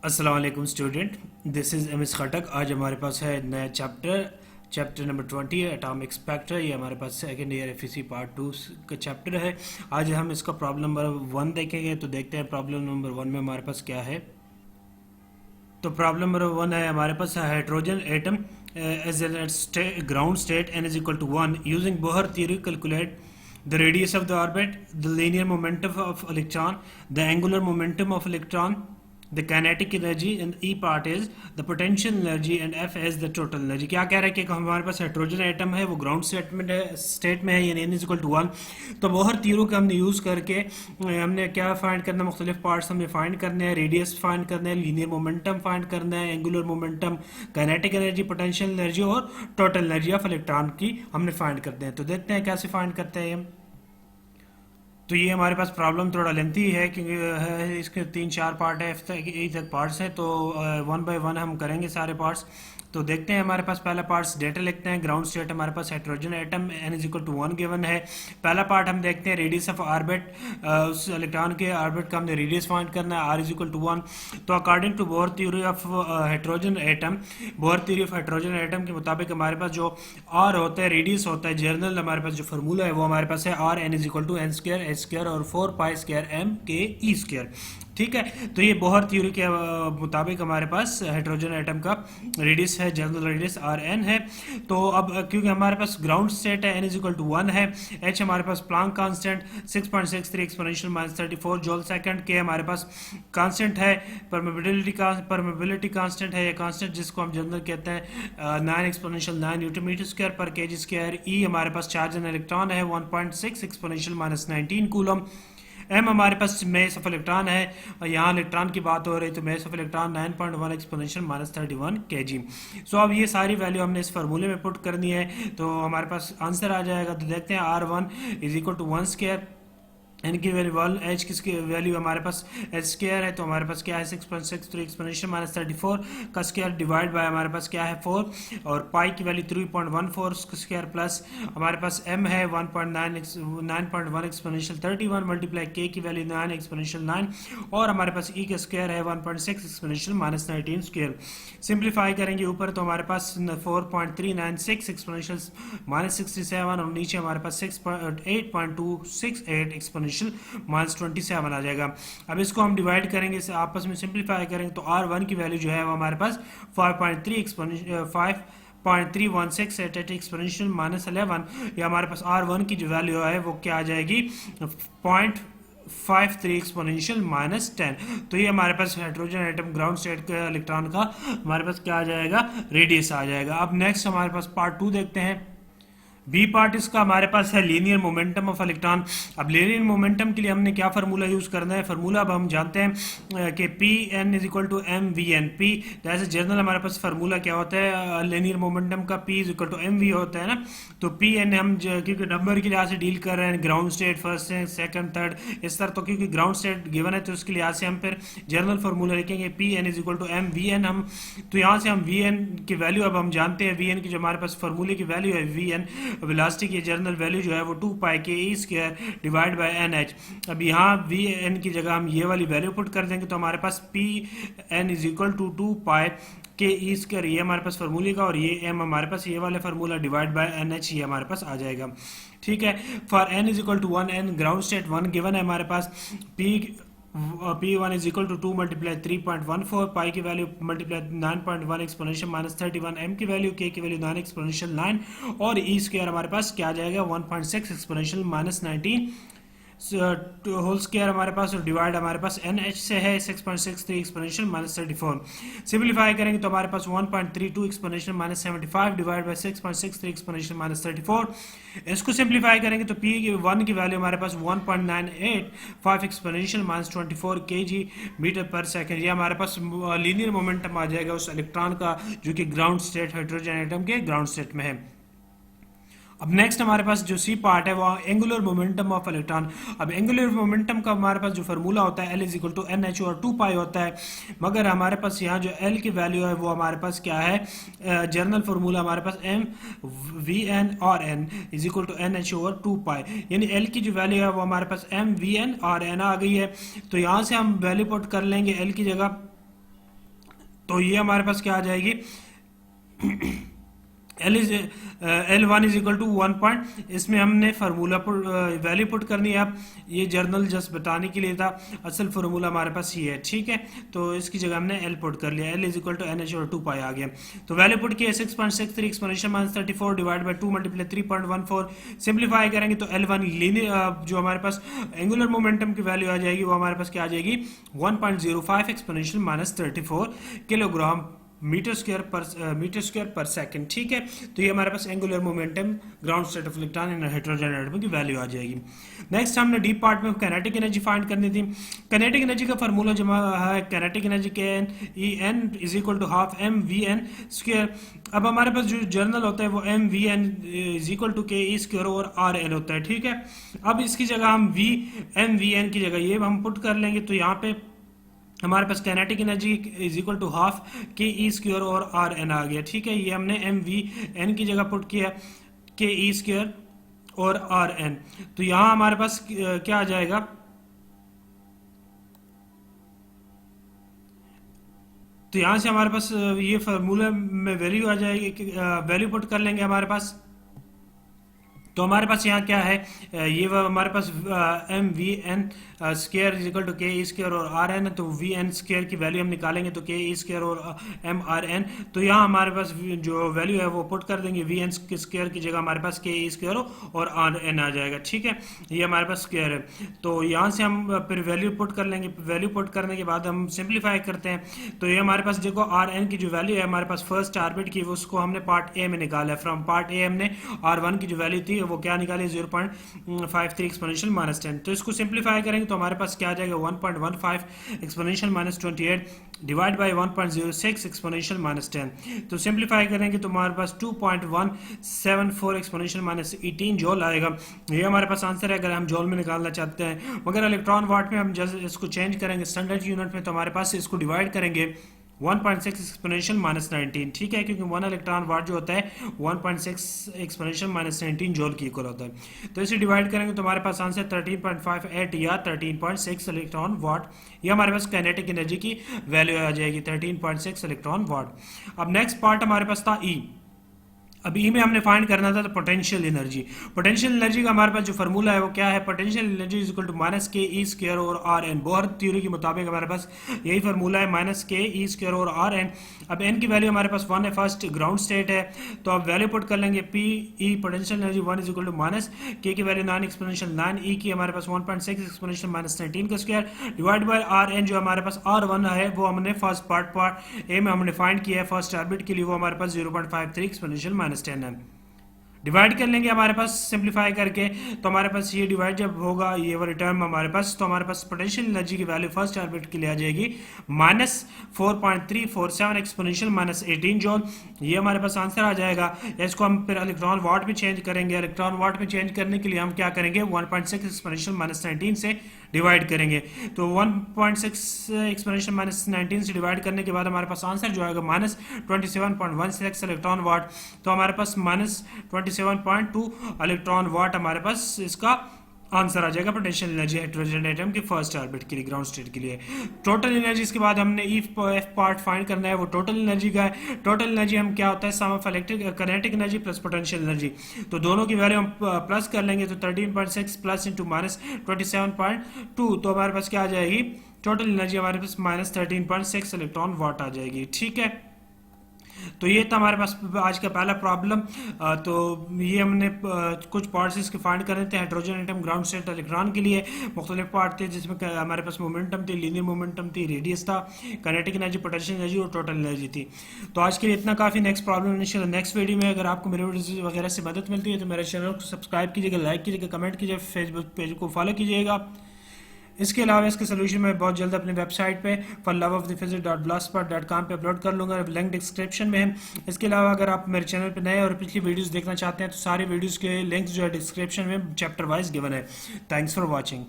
अस्सलाम वालेकुम student, this is M S Khattak. आज हमारे पास है नया चैप्टर नंबर 20 है एटॉमिक स्पेक्ट्रा। ये हमारे पास सेकेंड ईयर एफईसी पार्ट 2 का चैप्टर है। आज हम इसका प्रॉब्लम नंबर 1 देखेंगे। तो देखते हैं प्रॉब्लम नंबर 1 में हमारे पास क्या है। तो प्रॉब्लम नंबर 1 है हमारे पास hydrogen atom as an ground state n is equal to 1 using Bohr theory calculate the radius of the orbit, the linear momentum of electron, the angular momentum of electron, the kinetic energy, and E part is the potential energy and F is the total energy। क्या कह रहा है कि हमारे पास hydrogen atom है, वो ground state में है, यानी n इक्वल टू 1। तो बोहर थ्योरी का हमने यूज़ करके हमने क्या फाइंड करना, मुख्तलिफ पार्ट्स हमने फाइंड करने हैं, रेडियस फाइंड करना है, लीनियर मोमेंटम फाइंड करना है, angular momentum, kinetic energy, potential energy और टोटल एनर्जी ऑफ इलेक्ट्रॉन की हमने फाइंड करते हैं। तो देखते हैं कैसे फाइंड करते हैं। तो ये हमारे पास प्रॉब्लम थोड़ा लेंथी है क्योंकि इसके 3-4 पार्ट है, ए तक पार्ट्स हैं। तो 1 बाय 1 हम करेंगे सारे पार्ट्स। तो देखते हैं हमारे पास पहला पार्ट्स डेटा लिखते हैं। ग्राउंड स्टेट हमारे पास hydrogen atom n is equal to 1 given है। पहला पार्ट हम देखते हैं रेडियस ऑफ ऑर्बिट, उस इलेक्ट्रॉन के ऑर्बिट का हमने रेडियस फाइंड करना है, r इज इक्वल टू 1। तो according to Bohr theory of hydrogen atom, Bohr theory of hydrogen atom के मुताबिक हमारे पास जो r होता है, रेडियस होता है, जर्नल हमारे पास जो फार्मूला है वो हमारे पास है r n is equal to n square h square और 4 pi square m k e square. ठीक है, तो ये बोहर थ्योरी के मुताबिक हमारे पास हाइड्रोजन एटम का रेडियस है, जनरल रेडियस आर एन है। तो अब क्योंकि हमारे पास ग्राउंड स्टेट है, एन इज इक्वल टू 1 है, एच हमारे पास Planck constant 6.63 exponential minus 34 joule second k हमारे पास कांस्टेंट है, परमेबिलिटी कांस्टेंट है, ये कांस्टेंट जिसको हम जनरल कहते हैं 9 एक्सपोनेंशियल 9 न्यूटन मीटर स्क्वायर पर केजी स्क्वायर। ई हमारे पास चार्ज एन इलेक्ट्रॉन है 1.6 एक्सपोनेंशियल माइनस 19 कूलम। एम हमारे पास मेस ऑफ इलेक्ट्रॉन है, और यहाँ इलेक्ट्रॉन की बात हो रही है तो mass of electron 9.1 exponential minus 31 kg. So अब ये सारी वैल्यू हमने इस फार्मूले में पुट करनी है तो हमारे पास आंसर आ जाएगा। तो देखते हैं R1 is equal to 1 square, N की वैल्यू 1, एच की वैल्यू हमारे पास एच स्क्वायर है, तो हमारे पास क्या है 6.63 एक्सपोनेंशियल माइनस 34 का स्क्वायर डिवाइड बाय हमारे पास क्या है 4, और पाई की वैल्यू 3.14 स्क्वायर प्लस हमारे पास एम है 9.1 एक्सपोनेंशियल 31 मल्टीप्लाई के की वैल्यू 9 एक्सपोनेंशियल 9 और हमारे पास ई का स्क्वायर है 1.6 एक्सपोनेंशियल माइनस 19 स्क्वायर। सिंप्लीफाई करेंगे ऊपर तो हमारे पास 4.396 एक्सपोनेंशियल माइनस 67 और नीचे हमारे पास 8.268 एक्सपोनेंशियल माइनस 27 आ जाएगा। अब इसको हम डिवाइड करेंगे, इसे आपस में सिंप्लीफाई करेंगे तो R1 की वैल्यू जो है वो हमारे पास 5.316 एक्सपोनेंशियल माइनस 11, या हमारे पास R1 की जो वैल्यू है वो क्या आ जाएगी 0.53 एक्सपोनेंशियल माइनस 10। तो ये हमारे पास हाइड्रोजन एटम ग्राउंड स्टेट का इलेक्ट्रॉन का हमारे पास क्या आ जाएगा, रेडियस आ जाएगा। अब नेक्स्ट हमारे पास पार्ट 2 देखते हैं। बी पार्ट इसका हमारे पास है लीनियर मोमेंटम ऑफ इलेक्ट्रॉन। अब लीनियर मोमेंटम के लिए हमने क्या फार्मूला यूज करना है, फार्मूला अब हम जानते हैं कि P N is equal to M we N. P जैसे जनरल हमारे पास फार्मूला क्या होता है लीनियर मोमेंटम का, P is equal to M V होता है ना। तो पी एन हम क्योंकि नंबर के लिहाज से डील कर रहे हैं, ground state first second third इस तरह, तो क्योंकि ग्राउंड स्टेट गिवन है तो उसके लिहाज से हम फिर जनरल फार्मूला लिखेंगे P N is equal to M we N. हम तो यहाँ से हम वी एन की वैल्यू अब हम जानते हैं, वी एन की जो हमारे पास फार्मूले की वैल्यू है वी एन वेलोसिटी की जनरल वैल्यू जो है वो 2 pi k E square divide by N h. अब यहाँ वी एन की जगह हम ये वाली वैल्यू पुट कर देंगे तो हमारे पास p N is equal to 2 pi k E square, ये हमारे पास फार्मूले का, और ये एम हमारे पास ये वाला formula divide by N H ये हमारे पास आ जाएगा। ठीक है, for N is equal to 1, N ground state 1 given है हमारे पास, P1 is equal to 2 multiply 3.14 pi की value multiply 9.1 exponential minus 31, M की वैल्यू के की वैल्यू 9 एक्सपोनेंशियल 9 और ई स्क्वायर हमारे पास क्या आ जाएगा 1.6 एक्सपोनेंशियल माइनस 19 होल स्क्वायर हमारे पास, और डिवाइड हमारे पास एन एच से है 6.63 एक्सपोनेंशियल माइनस 34। सिंप्लीफाई करेंगे तो हमारे पास 1.32 exponential minus 75 divide by 6.63 exponential minus 34। इसको सिंप्लीफाई करेंगे तो पी वन की वैल्यू हमारे पास 1.985 एक्सपोनेंशियल माइनस 24 केजी मीटर पर सेकंड। ये हमारे पास लीनियर मोमेंटम आ जाएगा उस इलेक्ट्रॉन का जो कि ग्राउंड स्टेट हाइड्रोजन एटम के ग्राउंड स्टेट में है। अब नेक्स्ट हमारे पास जो सी पार्ट है वो एंगुलर मोमेंटम ऑफ इलेक्ट्रॉन। अब एंगुलर मोमेंटम का हमारे पास जो फार्मूला होता है L is equal to N H और 2 पाई होता है, मगर हमारे पास यहाँ जो एल की वैल्यू है वो हमारे पास क्या है, जनरल फार्मूला हमारे पास एम वी एन और N is equal to N H over 2 pi, यानी एल की जो वैल्यू है वो हमारे पास एम वी एन और एन आ गई है। तो यहाँ से हम वैल्यू पुट कर लेंगे एल की जगह तो ये हमारे पास क्या आ जाएगी, L1 is equal to 1 point, इसमें हमने फार्मूला वैल्यू पुट करनी है। अब ये जर्नल जस्ट बताने के लिए था, असल फार्मूला हमारे पास ये है, ठीक है। तो इसकी जगह हमने L पुट कर लिया, L is equal to NH और 2 पाई आ गया। तो वैल्यू पुट किया 6.63 exponential minus 34 divide by 2 multiply 3.14, simplify करेंगे तो L1 लीनियर जो हमारे पास एंगुलर मोमेंटम की वैल्यू आ जाएगी वो हमारे पास क्या आ जाएगी 1.05 exponential minus 34 kilogram metre square per second, ठीक है। तो ये हमारे पास angular momentum ground state of electron in hydrogen atom की वैल्यू आ जाएगी। नेक्स्ट हमने डीप पार्ट में काइनेटिक एनर्जी फाइंड करनी थी। काइनेटिक एनर्जी का फार्मूला जो है kinetic energy K N is equal to half M V N square. अब हमारे पास जो जर्नल होता है वो M we N is equal to के ई स्क्वायर और आर एन होता है, ठीक है। अब इसकी जगह हम एम वी एन की जगह ये हम पुट कर लेंगे, तो यहाँ पे हमारे पास kinetic energy is equal to half k E square और आर एन आ गया, ठीक है। ये हमने एम वी एन की जगह पुट किया के ई स्क्वायर और आर एन। तो यहां हमारे पास क्या आ जाएगा, तो यहां से हमारे पास ये फार्मूला में वैल्यू आ जाएगी, वैल्यू पुट कर लेंगे हमारे पास। तो हमारे पास यहाँ क्या है, ये हमारे पास M V N square is equal to के ई स्क्वायर और आर एन है। तो वी एन स्क्वायर की वैल्यू हम निकालेंगे तो के ई स्क्वायर और एम आर एन। तो यहाँ हमारे पास जो वैल्यू है वो पुट कर देंगे, वी एन स्क्वायर की जगह हमारे पास के ई स्क्वायर और आर एन आ जाएगा, ठीक है। ये हमारे पास स्क्वायर है। तो यहाँ से हम फिर वैल्यू पुट कर लेंगे, वैल्यू पुट करने के बाद हम सिंप्लीफाई करते हैं। तो ये हमारे पास देखो आर एन की जो वैल्यू है हमारे पास फर्स्ट ऑर्बिट की, उसको हमने पार्ट ए में निकाला है। फ्रॉम पार्ट ए हमने आर वन की जो वैल्यू थी वो क्या निकाली 0.53 एक्सपोनेंशियल माइनस 10। तो इसको सिंप्लीफाई करेंगे तो हमारे पास क्या आ जाएगा 1.15 exponential minus 28 divide by 1.06 exponential minus 10। तो सिंप्लीफाई करेंगे तो हमारे पास 2.174 एक्सपोनेंशियल माइनस 18 जॉल आएगा। ये हमारे पास आंसर है अगर हम जॉल में निकालना चाहते हैं। मगर इलेक्ट्रॉन वाट में हम जैसे इसको चेंज करेंगे स्टैंडर्ड यूनिट में, तो हमारे पास इसको डिवाइड करेंगे 1.6 एक्सपोनेंशियल माइनस 19, ठीक है, क्योंकि 1 इलेक्ट्रॉन वाट जो होता है 1.6 एक्सपोनेंशियल माइनस 19 जॉल की इक्वल होता है। तो इसे डिवाइड करेंगे तो हमारे पास आंसर 13.58 या 13.6 इलेक्ट्रॉन वाट, ये हमारे पास काइनेटिक एनर्जी की वैल्यू आ जाएगी 13.6 इलेक्ट्रॉन वाट। अब नेक्स्ट पार्ट हमारे पास था ई। अब ई में हमने फाइंड करना था तो पोटेंशियल एनर्जी। पोटेंशियल एनर्जी का हमारे पास जो फार्मूला है वो क्या है, potential energy is equal to minus K E square और आर एन। बोहर थ्योरी के मुताबिक हमारे पास यही फार्मूला है, माइनस के ई स्क्वायर और आर एन। अब एन की वैल्यू हमारे पास 1 है, फर्स्ट ग्राउंड स्टेट है। तो अब वैल्यू पुट कर लेंगे P E potential energy 1 is equal to minus K की वैल्यू 9 एक्सपोनेंशियल 9, ई की हमारे पास 1.6 एक्सपोनेंशियल माइनस 19 का square divide by R N जो हमारे पास आर वन है वो हमने फर्स्ट पार्ट ए में हमने फाइंड किया है फर्स्ट ऑर्बिट के लिए, वो हमारे पास 0.53 एक्सपोनेंशियल माइनस 10 है। डिवाइड कर लेंगे हमारे पास सिंप्लीफाई करके, तो हमारे पास ये डिवाइड जब होगा ये वाली टर्म हमारे पास, तो हमारे पास पोटेंशियल एनर्जी की वैल्यू फर्स्ट ऑर्बिट के लिए आ जाएगी माइनस 4.347 एक्सपोनेंशियल माइनस 18 जॉल। ये हमारे पास आंसर आ जाएगा। इसको हम फिर इलेक्ट्रॉन वाट में चेंज करेंगे। इलेक्ट्रॉन वाट में चेंज करने के लिए हम क्या करेंगे 1.6 एक्सपोनेंशियल माइनस 19 से डिवाइड करेंगे। तो 1.6 एक्सपोनेंशियल माइनस 19 से डिवाइड करने के बाद हमारे पास आंसर जो आएगा माइनस 27.16 इलेक्ट्रॉन वाट। तो हमारे पास माइनस 27.2 इलेक्ट्रॉन वाट हमारे पास इसका आंसर आ जाएगा पोटेंशियल एनर्जी हाइड्रोजन एटम के फर्स्ट ऑर्बिट के लिए, ग्राउंड स्टेट के लिए। टोटल एनर्जी इसके बाद हमने एफ पार्ट फाइंड करना है, वो टोटल एनर्जी का है। टोटल एनर्जी हम क्या होता है sum of electric kinetic energy plus potential energy. तो दोनों की वैल्यू हम प्लस कर लेंगे तो 13.6 प्लस इंटू माइनस 27.2, तो हमारे पास क्या आ जाएगी टोटल एनर्जी हमारे पास माइनस 13.6 इलेक्ट्रॉन वाट आ जाएगी, ठीक है। तो ये था हमारे पास आज का पहला प्रॉब्लम। तो ये हमने कुछ पार्ट्स इसके फाइंड करने थे hydrogen atom ground state electron के लिए। मुख्तलिफ पार्ट थे जिसमें हमारे पास मोमेंटम थी, लीनियर मोमेंटम थी, रेडियस था, काइनेटिक एनर्जी, पोटेंशियल एनर्जी और टोटल एनर्जी थी। तो आज के लिए इतना काफ़ी। नेक्स्ट प्रॉब्लम इंशाल्लाह नेक्स्ट वीडियो में। अगर आपको मेरे वीडियो वगैरह से मदद मिलती है तो मेरे चैनल को सब्सक्राइब कीजिएगा, लाइक कीजिएगा, कमेंट कीजिएगा, फेसबुक पेज को फॉलो कीजिएगा। इसके अलावा इसके सोल्यूशन मैं बहुत जल्द अपनी वेबसाइट पे forloveofthephysics.blogspot.com पे अपलोड कर लूँगा, लिंक डिस्क्रिप्शन में है। इसके अलावा अगर आप मेरे चैनल पे नए और पिछली वीडियोस देखना चाहते हैं तो सारे वीडियोस के लिंक्स जो है डिस्क्रिप्शन में चैप्टर वाइज गिवन है। Thanks for watching.